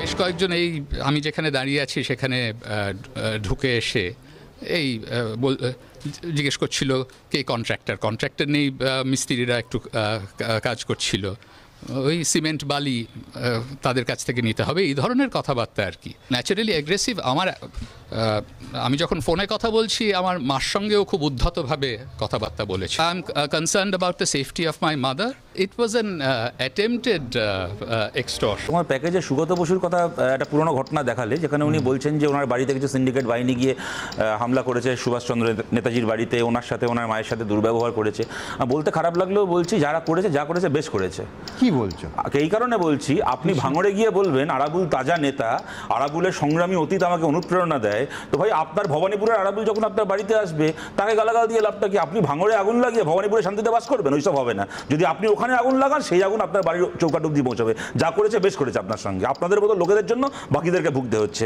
বেশ কয়েকজন এই আমি যেখানে দাঁড়িয়ে আছি সেখানে ঢুকে এসে এই জিজ্ঞেস করছিল কে কন্ট্রাক্টর নেই, মিস্ত্রিরা একটু কাজ করছিল, ওই সিমেন্ট বালি তাদের কাছ থেকে নিতে হবে, এই ধরনের কথাবার্তা আর কি। Naturally aggressive. আমি যখন ফোনে কথা বলছি আমার মার সঙ্গেও খুব উদ্ধতভাবে কথাবার্তা বলেছি। I am concerned about the safety of my mother. It was an attempted extortion. তোমার প্যাকেজে সুগত বসুর কথা একটা পুরনো ঘটনা দেখালে, যেখানে উনি বলছেন যে ওনার বাড়িতে কিছু সিন্ডিকেট বাহিনী গিয়ে হামলা করেছে সুভাষচন্দ্র নেতাজির বাড়িতে, ওনার সাথে ওনার মায়ের সাথে দুর্ব্যবহার করেছে। বলতে খারাপ লাগলেও বলছি যারা করেছে যা করেছে বেশ করেছে। কি বলছো? এই কারণে বলছি, আপনি ভাঙড়ে গিয়ে বলবেন আরাবুল তাজা নেতা, আরাবুলের সংগ্রামী অতীত আমাকে অনুপ্রেরণা দেয়, তো ভাই আপনার ভবানীপুরের আরাবুল যখন আপনার বাড়িতে আসবে তাকে গালাগাল দিয়ে লাভটা কি? আপনি ভাঙড়ে আগুন লাগিয়ে ভবানীপুরে শান্তিতে বাস করবেন? ওইসব হবে না। যদি আপনি ওখানে আগুন লাগান, সেই আগুন আপনার বাড়ির চৌকাঠ অব্দি পৌঁছাবে। যা করেছে বেশ করেছে আপনার সঙ্গে। আপনাদের মতো লোকেদের জন্য বাকিদেরকে ভুগতে হচ্ছে।